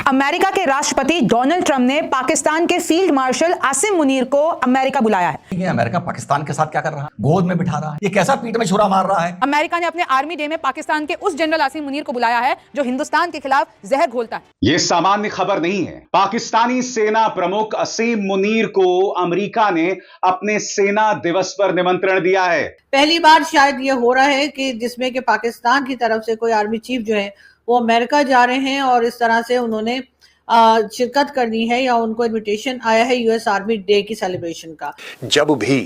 America के राष्ट्रपति Donald Trump ने पाकिस्तान के फील्ड मार्शल आसिम मुनीर को अमेरिका बुलाया है। ये अमेरिका पाकिस्तान के साथ क्या कर रहा है? गोद में बिठा रहा है। ये कैसा पीठ में छुरा मार रहा है? अमेरिका ने अपने आर्मी डे में पाकिस्तान के उस जनरल आसिम मुनीर को बुलाया है जो हिंदुस्तान के खिलाफ जहर घोलता है। ये सामान्य खबर नहीं है। पाकिस्तानी सेना प्रमुख असीम मुनीर को अमेरिका ने अपने सेना दिवस पर निमंत्रण दिया है। पहली बार शायद ये हो रहा है कि जिसमें कि पाकिस्तान की तरफ से कोई आर्मी चीफ जो है वो अमेरिका जा रहे हैं और इस तरह से उन्होंने शिरकत करनी है या उनको इनविटेशन आया है यूएस आर्मी डे की सेलिब्रेशन का। जब भी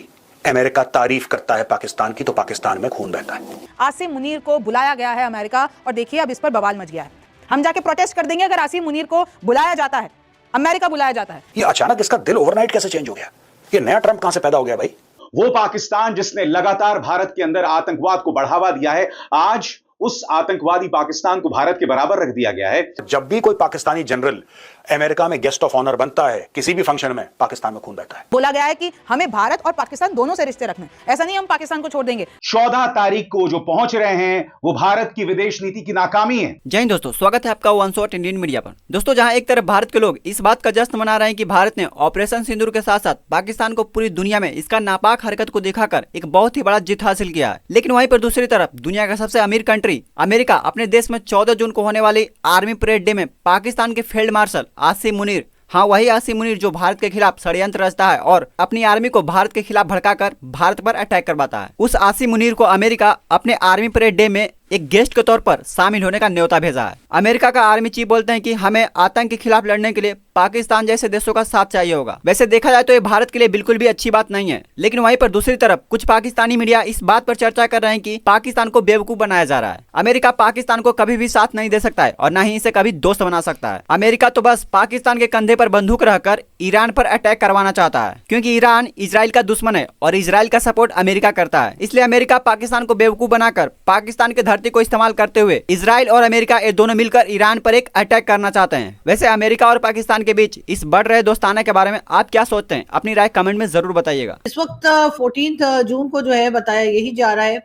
अमेरिका तारीफ करता है पाकिस्तान की तो पाकिस्तान में खून बहता है। आसिम मुनीर को बुलाया गया है अमेरिका और देखिए अब इस पर बवाल मच गया है। हम जाके प्रोटेस्ट कर देंगे अगर आसिम मुनीर को बुलाया जाता है, अमेरिका बुलाया जाता है। ये अचानक इसका दिल ओवरनाइट कैसे चेंज हो गया? ये नया ट्रंप कहां से पैदा हो गया भाई? वो पाकिस्तान जिसने लगातार भारत के अंदर आतंकवाद को बढ़ावा दिया है, आज उस आतंकवादी पाकिस्तान को भारत के बराबर रख दिया गया है। जब भी कोई पाकिस्तानी जनरल अमेरिका में गेस्ट ऑफ ऑनर बनता है किसी भी फंक्शन में, पाकिस्तान में खून बहता है। बोला गया है कि हमें भारत और पाकिस्तान दोनों से रिश्ते रखने, ऐसा नहीं हम पाकिस्तान को छोड़ देंगे। 14 तारीख को जो पहुंच रहे हैं वो भारत की विदेश नीति की नाकामी है। जय हिंद दोस्तों, स्वागत है आपका वन शॉट इंडियन मीडिया पर। दोस्तों, जहां एक तरफ भारत के लोग इस बात का जश्न मना रहे हैं कि भारत ने ऑपरेशन सिंदूर के साथ साथ पाकिस्तान को पूरी दुनिया में इसका नापाक हरकत को दिखाकर एक बहुत ही बड़ा जीत हासिल किया है, लेकिन वहीं पर दूसरी तरफ दुनिया का सबसे अमीर कंट्री अमेरिका अपने देश में 14 जून को होने वाली आर्मी परेड डे में पाकिस्तान के फील्ड मार्शल आसिम मुनीर, हाँ वही आसिम मुनीर जो भारत के खिलाफ षड्यंत्र रचता है और अपनी आर्मी को भारत के खिलाफ भड़काकर भारत पर अटैक करवाता है, उस आसिम मुनीर को अमेरिका अपने आर्मी परेड डे में एक गेस्ट के तौर पर शामिल होने का न्योता भेजा है। अमेरिका का आर्मी चीफ बोलते हैं कि हमें आतंक के खिलाफ लड़ने के लिए पाकिस्तान जैसे देशों का साथ चाहिए होगा। वैसे देखा जाए तो ये भारत के लिए बिल्कुल भी अच्छी बात नहीं है, लेकिन वहीं पर दूसरी तरफ कुछ पाकिस्तानी मीडिया इस बात पर चर्चा कर रहे हैं कि पाकिस्तान को बेवकूफ बनाया जा रहा है। अमेरिका पाकिस्तान को कभी भी साथ नहीं दे सकता है और न ही इसे कभी दोस्त बना सकता है। अमेरिका तो बस पाकिस्तान के कंधे पर बंदूक रहकर ईरान पर अटैक करवाना चाहता है, क्योंकि ईरान इजराइल का दुश्मन है और इजराइल का सपोर्ट अमेरिका करता है। इसलिए अमेरिका पाकिस्तान को बेवकूफ बनाकर पाकिस्तान की धरती को इस्तेमाल करते हुए इजराइल और अमेरिका ये दोनों मिलकर ईरान पर एक अटैक करना चाहते हैं। वैसे अमेरिका और पाकिस्तान के बीच इस बढ़ रहे दोस्ताना के बारे में आप क्या सोचते हैं? अपनी राय कमेंट में जरूर बताइएगा। इस वक्त 14 जून को जो है बताया यही जा रहा है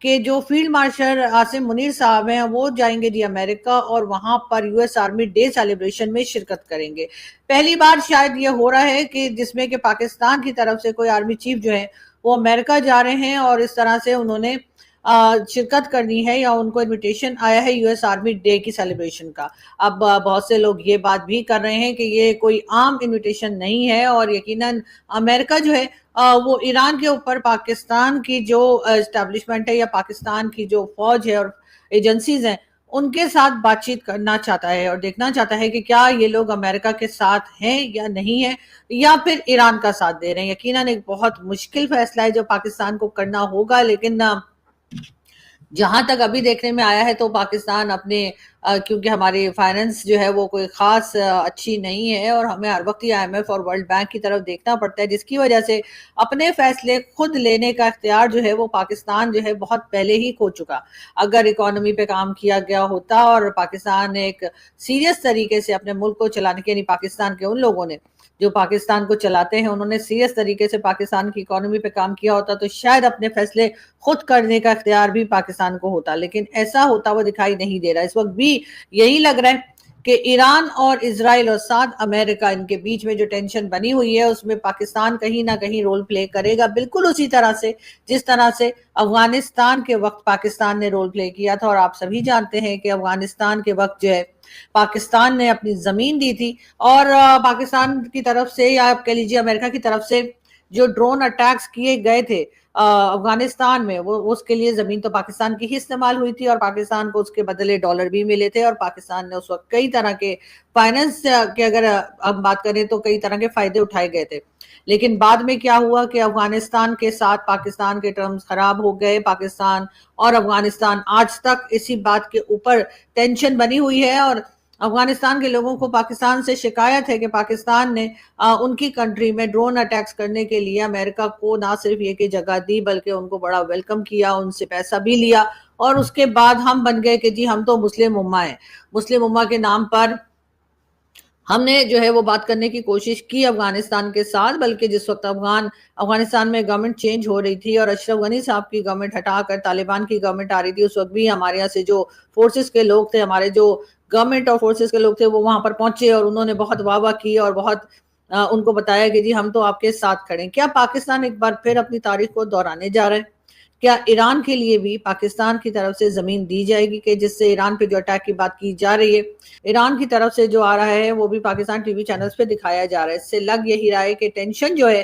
कि जो फील्ड मार्शल आसिम मुनीर साहब हैं वो जाएंगे जी अमेरिका और वहां पर यूएस आर्मी डे सेलिब्रेशन में शिरकत करेंगे। पहली बार शायद ये हो रहा है कि जिसमें कि पाकिस्तान की तरफ से कोई आर्मी चीफ जो है वो अमेरिका जा रहे हैं और इस तरह से उन्होंने शिरकत करनी है या उनको इनविटेशन आया है यूएस आर्मी डे की सेलिब्रेशन का। अब बहुत से लोग ये बात भी कर रहे हैं कि ये कोई आम इनविटेशन नहीं है और यकीनन अमेरिका जो है वो ईरान के ऊपर पाकिस्तान की जो एस्टेब्लिशमेंट है या पाकिस्तान की जो फौज है और एजेंसीज हैं उनके साथ बातचीत करना चाहता है और देखना चाहता है कि क्या ये लोग अमेरिका के साथ हैं या नहीं है या फिर ईरान का साथ दे रहे हैं। यकीनन एक बहुत मुश्किल फैसला है जो पाकिस्तान को करना होगा, लेकिन जहां तक अभी देखने में आया है तो पाकिस्तान अपने क्योंकि हमारी फाइनेंस जो है वो कोई खास अच्छी नहीं है और हमें हर वक्त आईएमएफ और वर्ल्ड बैंक की तरफ देखना पड़ता है, जिसकी वजह से अपने फैसले खुद लेने का इख्तियार जो है वो पाकिस्तान जो है बहुत पहले ही खो चुका। अगर इकोनॉमी पे काम किया गया होता और पाकिस्तान एक सीरियस तरीके से अपने मुल्क को चलाने के, यानी पाकिस्तान के उन लोगों ने जो पाकिस्तान को चलाते हैं उन्होंने सीरियस तरीके से पाकिस्तान की इकोनॉमी पे काम किया होता तो शायद अपने फैसले खुद करने का इख्तियार भी पाकिस्तान को होता, लेकिन ऐसा होता वो दिखाई नहीं दे रहा। इस वक्त भी यही लग रहा है कि ईरान और इजराइल और साथ अमेरिका इनके बीच में जो टेंशन बनी हुई है उसमें पाकिस्तान कहीं ना कहीं रोल प्ले करेगा, बिल्कुल उसी तरह से जिस तरह से अफगानिस्तान के वक्त पाकिस्तान ने रोल प्ले किया था। और आप सभी जानते हैं कि अफगानिस्तान के वक्त जो है पाकिस्तान ने अपनी जमीन दी थी और पाकिस्तान की तरफ से या आप कह लीजिए अमेरिका की तरफ से जो ड्रोन अटैक्स किए गए थे अफगानिस्तान में वो उसके लिए जमीन तो पाकिस्तान की ही इस्तेमाल हुई थी और पाकिस्तान को उसके बदले डॉलर भी मिले थे और पाकिस्तान ने उस वक्त कई तरह के फाइनेंस के अगर हम बात करें तो कई तरह के फायदे उठाए गए थे। लेकिन बाद में क्या हुआ कि अफगानिस्तान के साथ पाकिस्तान के टर्म्स खराब हो गए। पाकिस्तान और अफगानिस्तान आज तक इसी बात के ऊपर टेंशन बनी हुई है और अफगानिस्तान के लोगों को पाकिस्तान से शिकायत है कि पाकिस्तान ने उनकी कंट्री में ड्रोन अटैक्स करने के लिए अमेरिका को ना सिर्फ ये कि जगह दी बल्कि उनको बड़ा वेलकम किया, उनसे पैसा भी लिया और उसके बाद हम बन गए कि जी हम तो मुस्लिम उम्मा हैं। मुस्लिम उम्मा के नाम पर हमने जो है वो बात करने की कोशिश की अफगानिस्तान के साथ, बल्कि जिस वक्त अफगानिस्तान में गवर्नमेंट चेंज हो रही थी और अशरफ गनी साहब की गवर्नमेंट हटाकर तालिबान की गवर्नमेंट आ रही थी, उस वक्त भी हमारे यहाँ से जो फोर्सेस के लोग थे, हमारे जो گورنمنٹ اور فورسز کے لوگ تھے وہ وہاں پر پہنچے اور انہوں نے بہت واہ واہ کی اور بہت ان کو بتایا کہ جی ہم تو آپ کے ساتھ کھڑے ہیں. کیا پاکستان ایک بار پھر اپنی تاریخ کو دہرانے جا رہا ہے؟ کیا ایران کے لیے بھی پاکستان کی طرف سے زمین دی جائے گی کہ جس سے ایران پہ جو اٹیک کی بات کی جا رہی ہے ایران کی طرف سے جو آ رہا ہے وہ بھی پاکستان ٹی وی چینلز پہ دکھایا جا رہا ہے؟ اس سے لگ یہی رہا ہے کہ ٹینشن جو ہے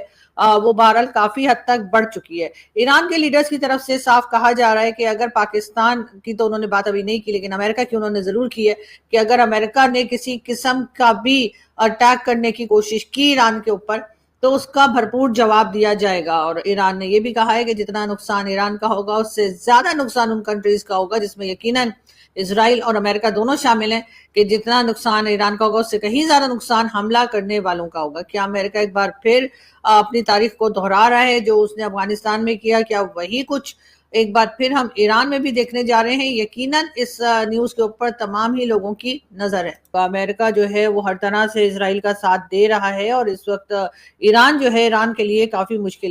وہ بہرحال کافی حد تک بڑھ چکی ہے. ایران کے لیڈرز کی طرف سے صاف کہا جا رہا ہے کہ اگر پاکستان کی تو انہوں نے بات ابھی نہیں کی لیکن امریکہ کی انہوں نے ضرور کی ہے کہ اگر امریکہ نے کسی قسم کا بھی اٹیک کرنے کی کوشش کی ایران کے اوپر تو اس کا بھرپور جواب دیا جائے گا. اور ایران نے یہ بھی کہا ہے کہ جتنا نقصان ایران کا ہوگا اس سے زیادہ نقصان ان کنٹریز کا ہوگا جس میں یقیناً اسرائیل اور امریکہ دونوں شامل ہیں کہ جتنا نقصان ایران کا ہوگا اس سے کہیں زیادہ نقصان حملہ کرنے والوں کا ہوگا. کیا امریکہ ایک بار پھر اپنی تاریخ کو دہرا رہا ہے جو اس نے افغانستان میں کیا؟ کیا وہی کچھ ایک بار پھر ہم ایران میں بھی دیکھنے جا رہے ہیں؟ یقیناً اس نیوز کے اوپر تمام ہی لوگوں کی نظر ہے. امریکہ جو ہے وہ ہر طرح سے اسرائیل کا ساتھ دے رہا ہے اور اس وقت ایران جو ہے ایران کے لیے کافی مشکل ہے.